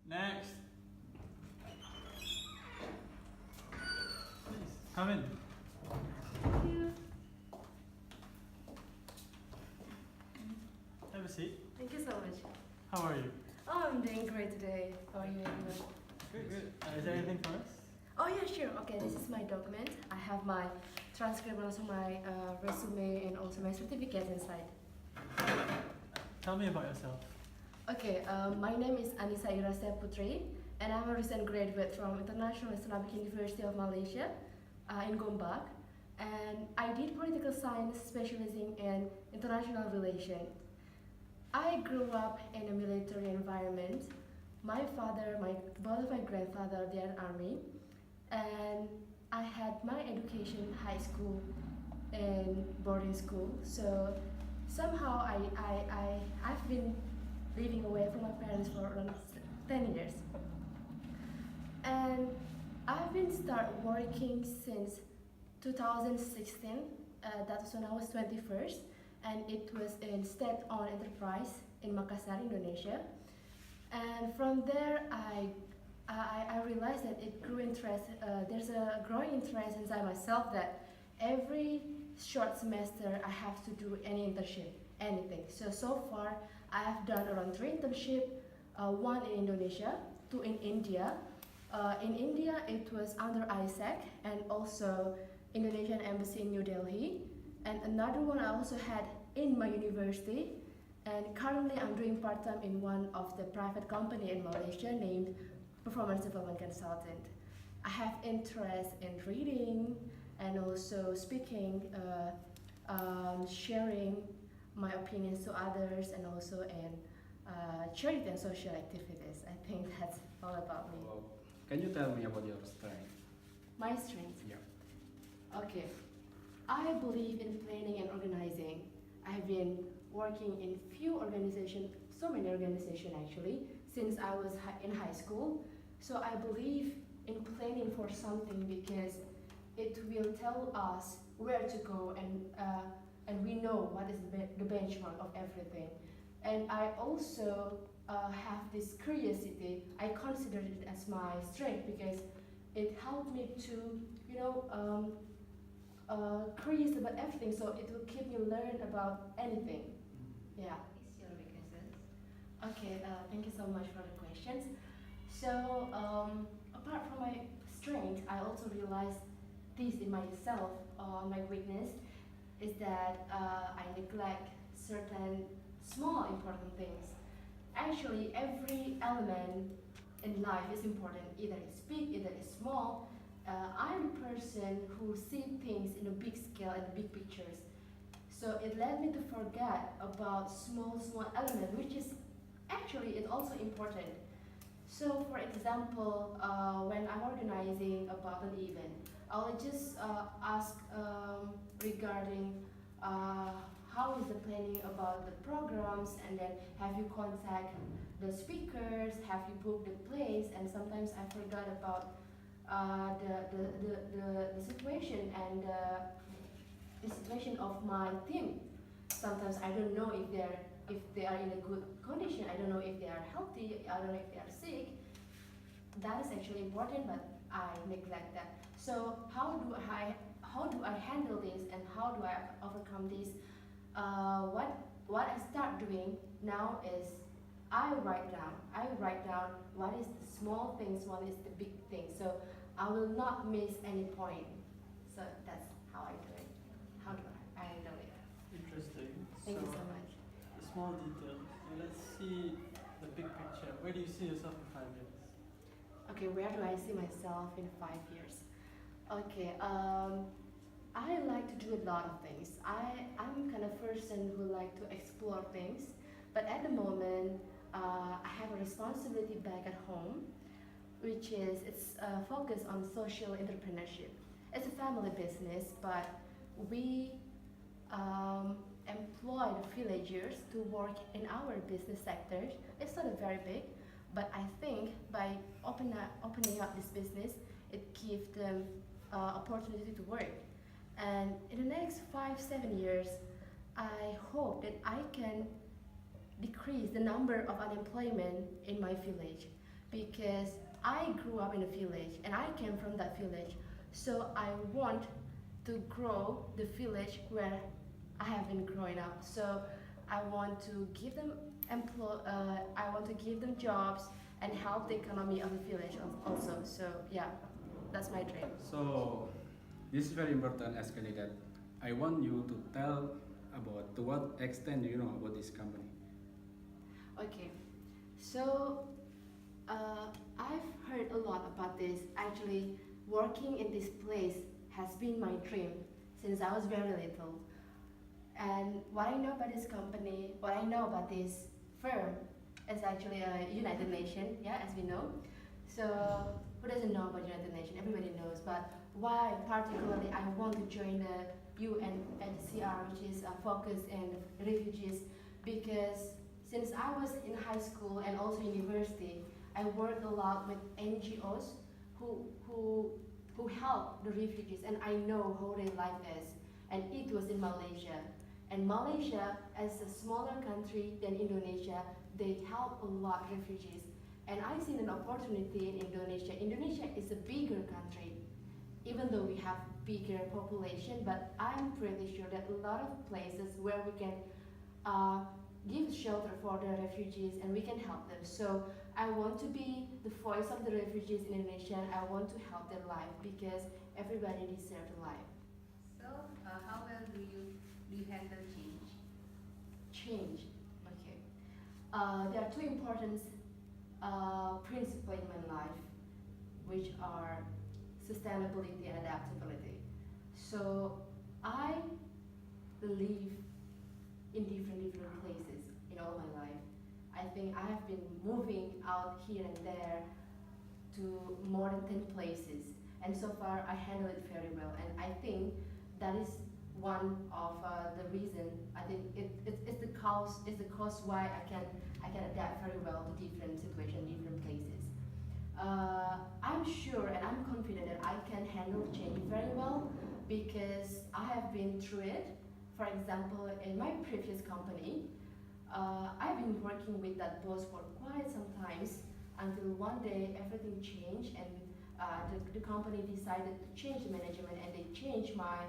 Next. Please, come in. Thank you. Have a seat. Thank you so much. How are you? Oh, I'm doing great today. How are you, everyone? Good. Is there anything for us? Oh, yeah, sure. Okay, this is my document. I have my transcript and also my resume and also my certificate inside. Tell me about yourself. Okay, my name is Annisa Ira and I'm a recent graduate from International Islamic University of Malaysia in Gombak. And I did political science specializing in international relations. I grew up in a military environment. My father, both of my grandfather, they are army, and I had my education high school and boarding school. So somehow I've been living away from my parents for around 10 years, and I've been start working since 2016. That was when I was 21st, and it was in state-owned enterprise in Makassar, Indonesia. And from there, I realized that it grew interest. There's a growing interest inside myself that every short semester I have to do any internship, anything. So far, I have done around 3 internships, one in Indonesia, 2 in India. In India, it was under ISAC and also Indonesian Embassy in New Delhi. And another one I also had in my university. And currently I'm doing part-time in one of the private company in Malaysia named Performance Development Consultant. I have interest in reading and also speaking, sharing my opinions to others, and also in charity and social activities. I think that's all about me. Well, can you tell me about your strength? My strengths? Yeah. Okay. I believe in planning and organizing. I've been working in few organizations, so many organizations actually, since I was in high school. So I believe in planning for something because it will tell us where to go, and we know what is the benchmark of everything. And I also have this curiosity. I consider it as my strength because it helped me to, curious about everything, so it will keep me learn about anything. Yeah. What is your weaknesses? Okay, thank you so much for the questions. So, apart from my strength, I also realized this in myself. My weakness is that I neglect certain small important things. Actually, every element in life is important, either it's big, either it's small. I'm a person who sees things in a big scale and big pictures. So it led me to forget about small element, which is actually it's also important. So for example, when I'm organizing about an event, I'll just ask regarding how is the planning about the programs, and then have you contact the speakers, have you booked the place, and sometimes I forgot about the situation and the situation of my team. Sometimes I don't know if they are in a good condition. I don't know if they are healthy. I don't know if they are sick. That is actually important, but I neglect that. So how do I handle this, and how do I overcome this? What I start doing now is I write down what is the small things, what is the big things. So I will not miss any point. So that's how I do it. How do I handle it? Interesting. Thank you so much. The small details. So let's see the big picture. Where do you see yourself in 5 years? Okay, where do I see myself in 5 years? Okay, I like to do a lot of things. I'm kind of person who like to explore things, but at the moment, I have a responsibility back at home, which is it's focused on social entrepreneurship. It's a family business, but we employ the villagers to work in our business sectors. It's not very big, but I think by opening up this business, it gives them opportunity to work. And in the next 5-7 years, I hope that I can decrease the number of unemployment in my village. because I grew up in a village and I came from that village. So I want to grow the village where I have been growing up. So I want to give them I want to give them jobs and help the economy of the village also. So yeah, that's my dream. So this is very important as candidate. I want you to tell about to what extent you know about this company. Okay, so I've heard a lot about this. Actually, working in this place has been my dream since I was very little. And what I know about this company, what I know about this firm, is actually a United Nations, yeah, as we know. So who doesn't know about United Nations? Everybody knows. But why particularly I want to join the UNHCR, which is focused in refugees, because since I was in high school and also university, I worked a lot with NGOs who help the refugees, and I know how their life is. And it was in Malaysia. And Malaysia, as a smaller country than Indonesia, they help a lot refugees. And I seen an opportunity in Indonesia. Indonesia is a bigger country, even though we have bigger population, but I'm pretty sure that a lot of places where we can give shelter for the refugees and we can help them. So I want to be the voice of the refugees in Indonesia. I want to help their life because everybody deserves a life. So, how well do you handle change? Change, okay. There are two important principles in my life, which are sustainability and adaptability. So I live in different places in all my life. I think I have been moving out here and there to more than 10 places, and so far I handle it very well. And I think that is one of the reason. I think it's the cause why I can adapt very well to different situations, different places. I'm sure and I'm confident that I can handle change very well because I have been through it. For example, in my previous company, I've been working with that boss for quite some times until one day everything changed and the company decided to change the management and they changed my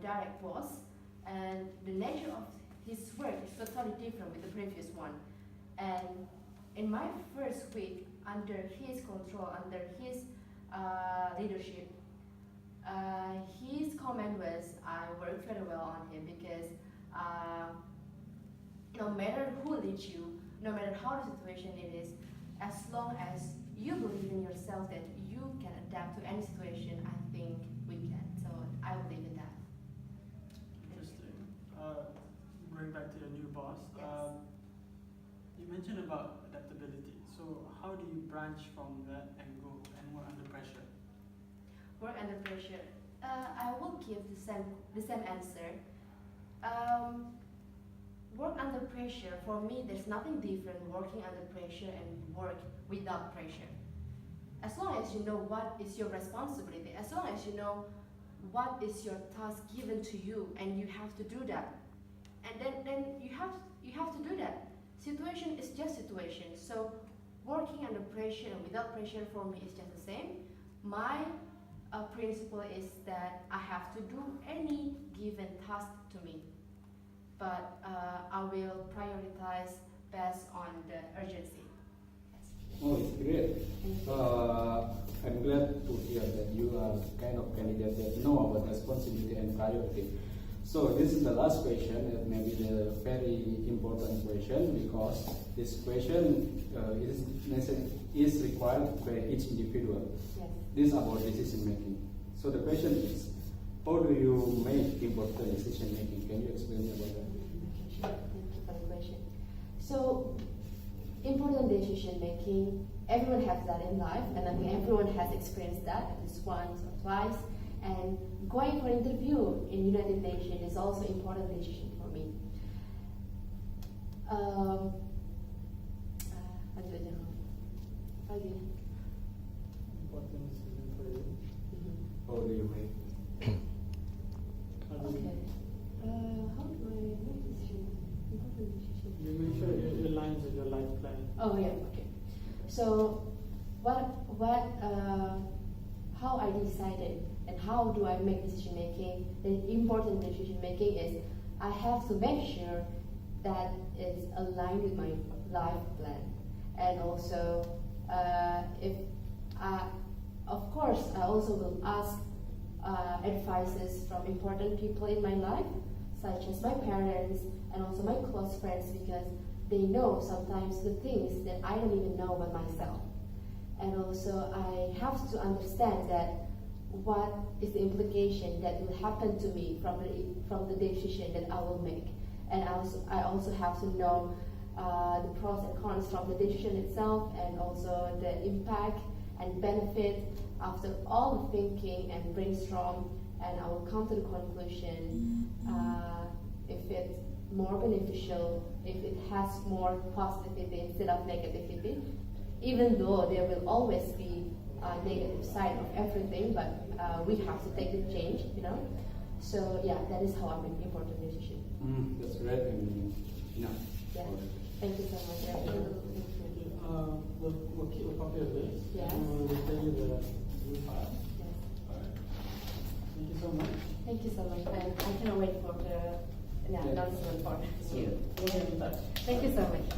direct boss, and the nature of his work is totally different with the previous one. And in my first week under his control, under his leadership, his comment was, I work very well on him because no matter who leads you, no matter how the situation it is, as long as you believe in yourself that you can adapt to any situation, I think we can. So I believe in that. Interesting. Going back to your new boss, Yes. you mentioned about adaptability. So how do you branch from that and go and work under pressure? Work under pressure. I will give the same answer. Work under pressure, for me, there's nothing different working under pressure and work without pressure. As long as you know what is your responsibility, as long as you know what is your task given to you and you have to do that. And then you have to do that. Situation is just situation. So working under pressure and without pressure for me is just the same. My principle is that I have to do any given task to me. But I will prioritize based on the urgency. Oh, it's great. I'm glad to hear that you are kind of candidate that know about responsibility and priority. So this is the last question, that may be the very important question because this question is required by each individual. Yes. This is about decision making. So the question is, how do you make important decision making? Can you explain about that? Sure. Thank you for the question. So, important decision making, everyone has that in life, and I think everyone has experienced that at least once or twice. And going for an interview in United Nations is also important decision for me. Important decision for you. How do you make? How do Okay. How do I make decision? Important decision. you make sure it aligns with your life plan? Oh yeah, okay. So how I decided and how do I make decision making? The important decision making is I have to make sure that it's aligned with my life plan, and also of course I also will ask advices from important people in my life, such as my parents and also my close friends, because they know sometimes the things that I don't even know about myself. And also I have to understand that what is the implication that will happen to me from the decision that I will make. And I also have to know the pros and cons from the decision itself, and also the impact and benefit. After all the thinking and brainstorm, and I will come to the conclusion if it's more beneficial, if it has more positivity instead of negativity, even though there will always be a negative side of everything, but we have to take the change, you know. So yeah, that is how I make important decision. That's great. And Yeah. Thank you so much. Thank you. We'll keep a copy of this. Yes. And we'll tell you the blue file. Yes. Alright. Thank you so much. Thank you so much, and I cannot wait for the announcement for you. We'll get in touch. Thank you so much.